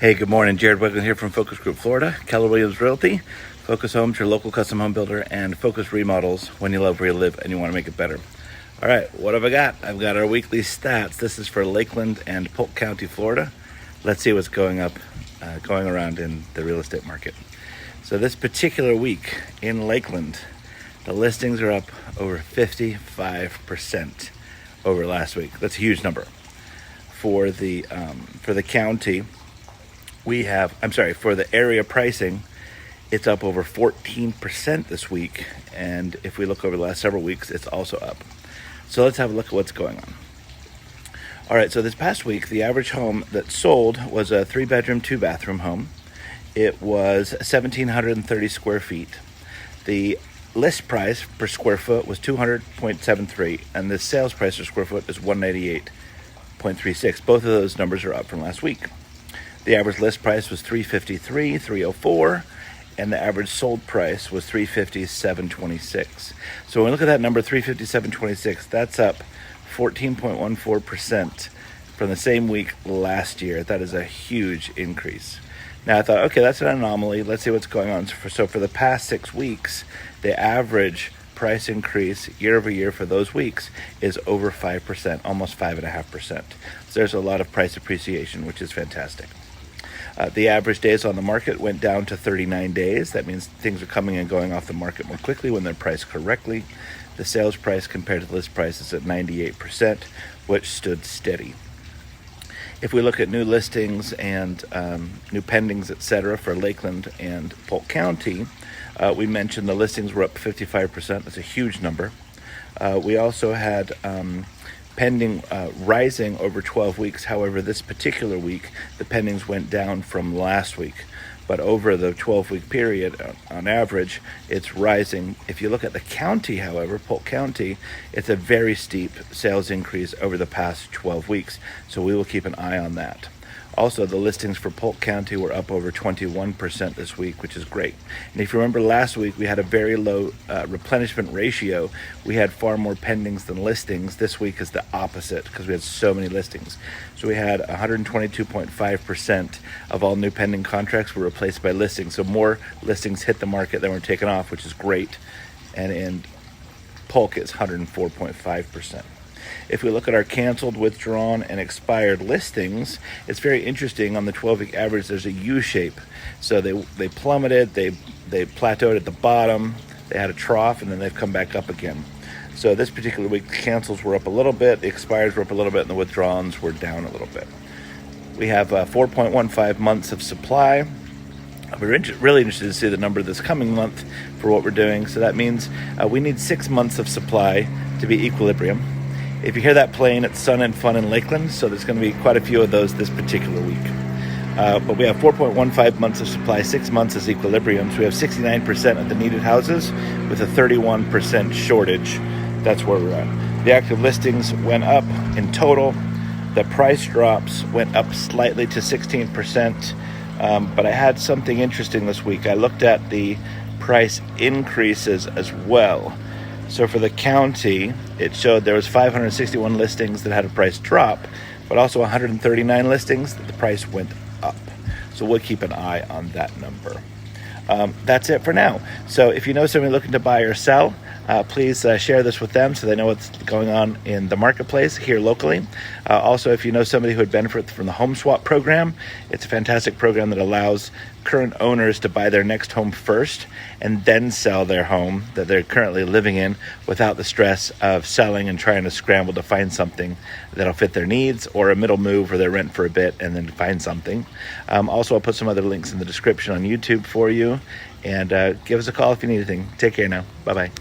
Hey, good morning. Jared Weggeland here from Focus Group Florida, Keller Williams Realty. Focus Homes, your local custom home builder, and Focus Remodels when you love where you live and you want to make it better. All right, what have I got? I've got our weekly stats. This is for Lakeland and Polk County, Florida. Let's see what's going around in the real estate market. So this particular week in Lakeland, the listings are up over 55% over last week. That's a huge number. For the county, for the area pricing, it's up over 14% this week. And if we look over the last several weeks, it's also up. So let's have a look at what's going on. All right, so this past week, the average home that sold was a 3-bedroom, 2-bathroom home. It was 1,730 square feet. The list price per square foot was $200.73, and the sales price per square foot is $198.36. Both of those numbers are up from last week. The average list price was $353, $304, and the average sold price was $357.26. So when we look at that number, $357.26, that's up 14.14% from the same week last year. That is a huge increase. Now I thought, okay, that's an anomaly. Let's see what's going on. So for the past 6 weeks, the average price increase year over year for those weeks is over 5%, almost 5.5%. So there's a lot of price appreciation, which is fantastic. The average days on the market went down to 39 days. That means things are coming and going off the market more quickly when they're priced correctly. The sales price compared to the list price is at 98%, which stood steady. If we look at new listings and new pendings, etc., for Lakeland and Polk County, we mentioned the listings were up 55%. That's a huge number. We also had pending rising over 12 weeks. However, this particular week, the pendings went down from last week. But over the 12-week period, on average, it's rising. If you look at the county, however, Polk County, it's a very steep sales increase over the past 12 weeks. So we will keep an eye on that. Also, the listings for Polk County were up over 21% this week, which is great. And if you remember last week, we had a very low replenishment ratio. We had far more pendings than listings. This week is the opposite because we had so many listings. So we had 122.5% of all new pending contracts were replaced by listings. So more listings hit the market than were taken off, which is great. And in Polk, it's 104.5%. If we look at our canceled, withdrawn, and expired listings, it's very interesting. On the 12-week average, there's a U shape. So they plummeted, they plateaued at the bottom, they had a trough, and then they've come back up again. So this particular week, the cancels were up a little bit, the expires were up a little bit, and the withdrawns were down a little bit. We have 4.15 months of supply. We're really interested to see the number this coming month for what we're doing. So that means we need 6 months of supply to be equilibrium. If you hear that playing, it's Sun and Fun in Lakeland, so there's going to be quite a few of those this particular week. But we have 4.15 months of supply, 6 months is equilibrium, so we have 69% of the needed houses with a 31% shortage. That's where we're at. The active listings went up in total. The price drops went up slightly to 16%, but I had something interesting this week. I looked at the price increases as well. So for the county, it showed there was 561 listings that had a price drop, but also 139 listings that the price went up. So we'll keep an eye on that number. That's it for now. So if you know somebody looking to buy or sell, please share this with them so they know what's going on in the marketplace here locally. Also, if you know somebody who would benefit from the home swap program, it's a fantastic program that allows current owners to buy their next home first and then sell their home that they're currently living in without the stress of selling and trying to scramble to find something that'll fit their needs, or a middle move where they rent for a bit and then find something. Also, I'll put some other links in the description on YouTube for you, and give us a call if you need anything. Take care now. Bye-bye.